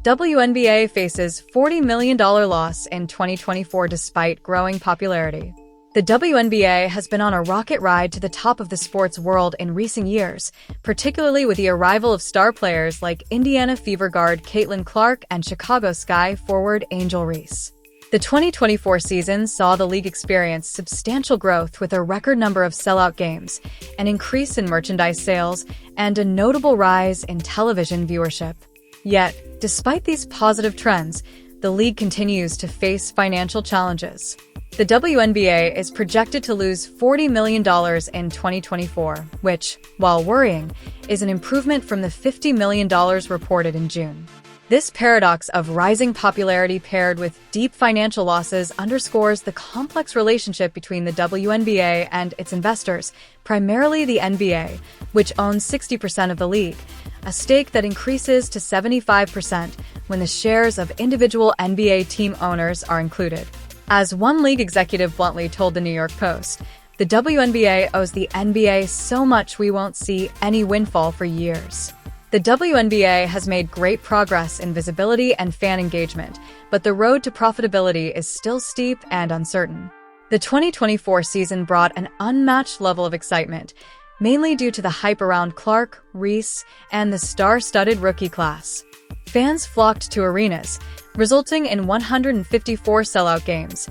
WNBA faces $40 million loss in 2024 despite growing popularity. The WNBA has been on a rocket ride to the top of the sports world in recent years, particularly with the arrival of star players like Indiana Fever guard Caitlin Clark and Chicago Sky forward Angel Reese. The 2024 season saw the league experience substantial growth with a record number of sellout games, an increase in merchandise sales, and a notable rise in television viewership. Yet, despite these positive trends, the league continues to face financial challenges. The WNBA is projected to lose $40 million in 2024, which, while worrying, is an improvement from the $50 million reported in June. This paradox of rising popularity paired with deep financial losses underscores the complex relationship between the WNBA and its investors, primarily the NBA, which owns 60% of the league, a stake that increases to 75% when the shares of individual NBA team owners are included. As one league executive bluntly told the New York Post, the WNBA owes the NBA so much we won't see any windfall for years. The WNBA has made great progress in visibility and fan engagement, but the road to profitability is still steep and uncertain. The 2024 season brought an unmatched level of excitement, mainly due to the hype around Clark, Reese, and the star-studded rookie class. Fans flocked to arenas, resulting in 154 sellout games,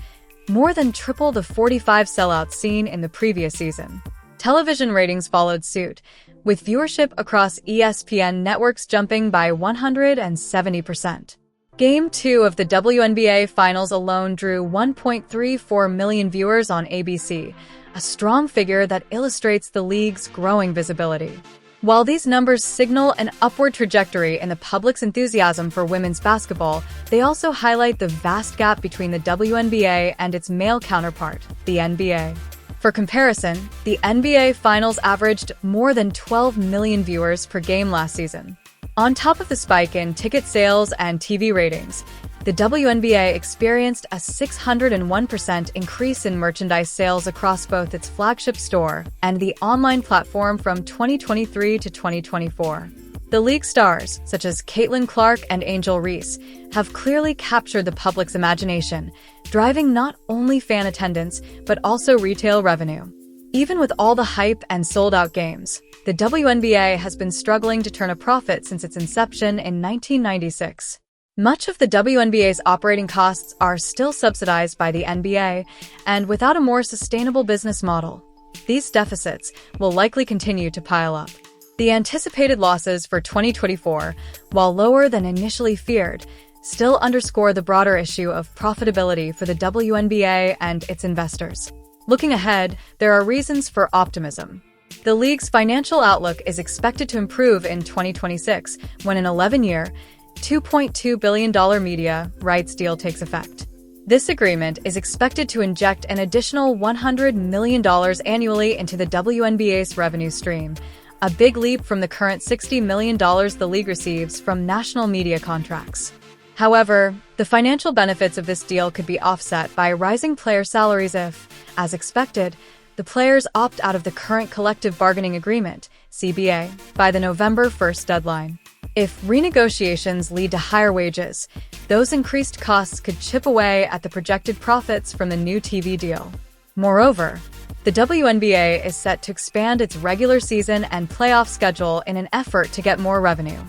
more than triple the 45 sellouts seen in the previous season. Television ratings followed suit, with viewership across ESPN networks jumping by 170%. Game 2 of the WNBA Finals alone drew 1.34 million viewers on ABC, a strong figure that illustrates the league's growing visibility. While these numbers signal an upward trajectory in the public's enthusiasm for women's basketball, they also highlight the vast gap between the WNBA and its male counterpart, the NBA. For comparison, the NBA Finals averaged more than 12 million viewers per game last season. On top of the spike in ticket sales and TV ratings, the WNBA experienced a 601% increase in merchandise sales across both its flagship store and the online platform from 2023 to 2024. The league stars, such as Caitlin Clark and Angel Reese, have clearly captured the public's imagination, driving not only fan attendance, but also retail revenue. Even with all the hype and sold-out games, the WNBA has been struggling to turn a profit since its inception in 1996. Much of the WNBA's operating costs are still subsidized by the NBA, and without a more sustainable business model, these deficits will likely continue to pile up. The anticipated losses for 2024, while lower than initially feared, still underscore the broader issue of profitability for the WNBA and its investors. Looking ahead, there are reasons for optimism. The league's financial outlook is expected to improve in 2026 when an 11-year, $2.2 billion media rights deal takes effect. This agreement is expected to inject an additional $100 million annually into the WNBA's revenue stream, a big leap from the current $60 million the league receives from national media contracts. However, the financial benefits of this deal could be offset by rising player salaries if, as expected, the players opt out of the current collective bargaining agreement, CBA, by the November 1st deadline. If renegotiations lead to higher wages, those increased costs could chip away at the projected profits from the new TV deal. Moreover, the WNBA is set to expand its regular season and playoff schedule in an effort to get more revenue.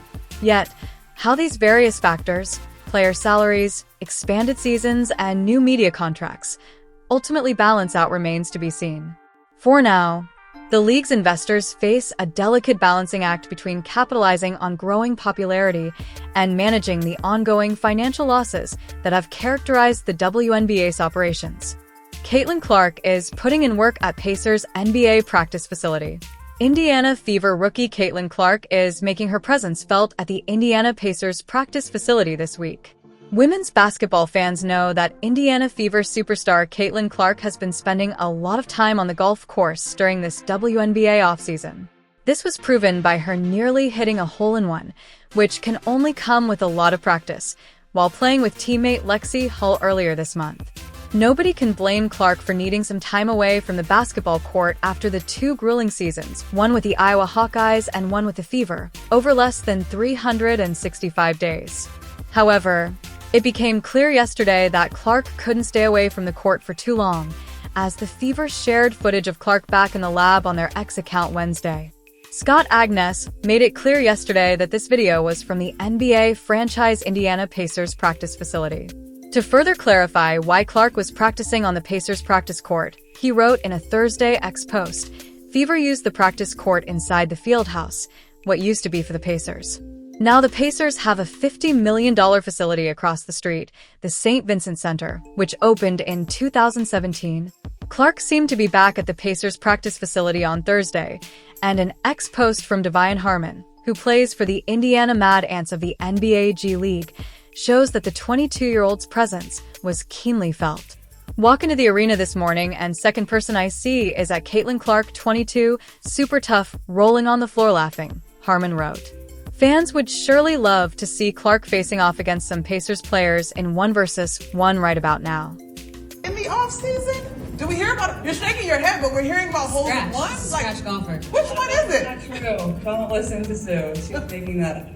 Yet, how these various factors, player salaries, expanded seasons, and new media contracts, ultimately balance out remains to be seen. For now, the league's investors face a delicate balancing act between capitalizing on growing popularity and managing the ongoing financial losses that have characterized the WNBA's operations. Caitlin Clark is putting in work at Pacers' NBA practice facility. Indiana Fever rookie Caitlin Clark is making her presence felt at the Indiana Pacers practice facility this week. Women's basketball fans know that Indiana Fever superstar Caitlin Clark has been spending a lot of time on the golf course during this WNBA offseason. This was proven by her nearly hitting a hole-in-one, which can only come with a lot of practice, while playing with teammate Lexi Hull earlier this month. Nobody can blame Clark for needing some time away from the basketball court after the two grueling seasons, one with the Iowa Hawkeyes and one with the Fever, over less than 365 days. However, it became clear yesterday that Clark couldn't stay away from the court for too long, as the Fever shared footage of Clark back in the lab on their X account Wednesday. Scott Agness made it clear yesterday that this video was from the NBA franchise Indiana Pacers practice facility. To further clarify why Clark was practicing on the Pacers practice court, he wrote in a Thursday X post, "Fever used the practice court inside the field house, what used to be for the Pacers. Now the Pacers have a $50 million facility across the street, the St. Vincent Center, which opened in 2017. Clark seemed to be back at the Pacers practice facility on Thursday, and an X post from Devion Harmon, who plays for the Indiana Mad Ants of the NBA G League, shows that the 22-year-old's presence was keenly felt. Walk into the arena this morning and second person I see is at Caitlin Clark, 22, super tough, rolling on the floor laughing," Harmon wrote. Fans would surely love to see Clark facing off against some Pacers players in 1v1 right about now. In the off season? Do we hear about it? You're shaking your head, but we're hearing about holes in one? Scratch golfer. Which one is it? Not true. Don't listen to Sue. She's making that up.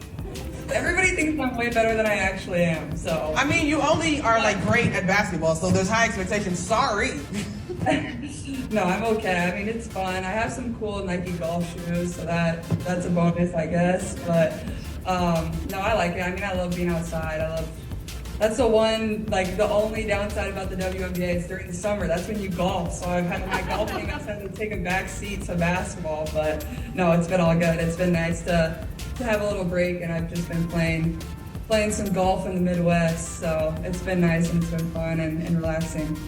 Everybody thinks I'm way better than I actually am, so. I mean, you only are like great at basketball, so there's high expectations. Sorry. No, I'm okay. I mean, it's fun. I have some cool Nike golf shoes, so that's a bonus, I guess. But no, I like it. I mean, I love being outside. That's the only downside about the WNBA is during the summer. That's when you golf. So I've had my golfing. I've had to take a back seat to basketball. But no, it's been all good. It's been nice to have a little break, and I've just been playing some golf in the Midwest. So it's been nice and it's been fun and relaxing.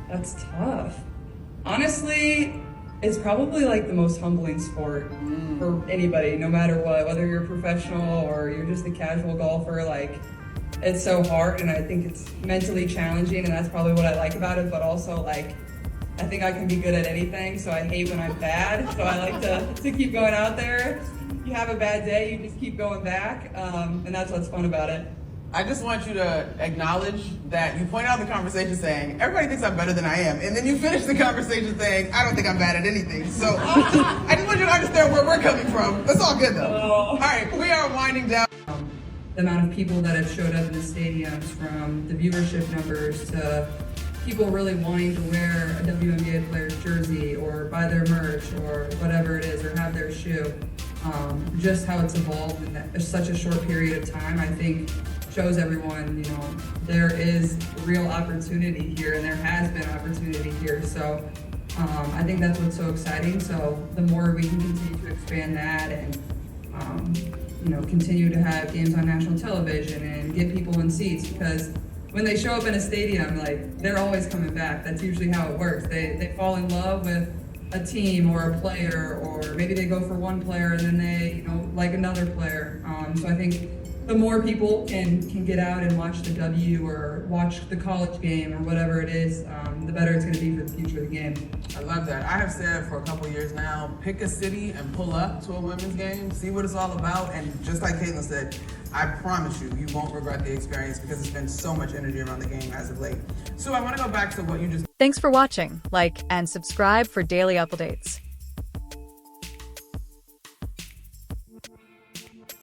That's tough. Honestly, it's probably like the most humbling sport for anybody, no matter what, whether you're a professional or you're just a casual golfer. Like, it's so hard, and I think it's mentally challenging, and that's probably what I like about it. But also, like, I think I can be good at anything, so I hate when I'm bad. So I like to keep going out there. You have a bad day, you just keep going back, and that's what's fun about it. I just want you to acknowledge that you pointed out the conversation saying, everybody thinks I'm better than I am. And then you finish the conversation saying, I don't think I'm bad at anything. So I just want you to understand where we're coming from. That's all good though. All right, we are winding down. The amount of people that have showed up in the stadiums, from the viewership numbers to people really wanting to wear a WNBA player's jersey or buy their merch or whatever it is, or have their shoe. Just how it's evolved in such a short period of time, I think shows everyone, there is real opportunity here, and there has been opportunity here. So I think that's what's so exciting. So the more we can continue to expand that and continue to have games on national television and get people in seats, because when they show up in a stadium, like, they're always coming back. That's usually how it works. They fall in love with a team or a player, or maybe they go for one player and then they like another player. So I think the more people can get out and watch the W or watch the college game or whatever it is, the better it's going to be for the future of the game. I love that. I have said for a couple years now, pick a city and pull up to a women's game, see what it's all about, and just like Caitlin said, I promise you, you won't regret the experience, because it's been so much energy around the game as of late. So I want to go back to what you just... Thanks for watching. Like and subscribe for daily updates.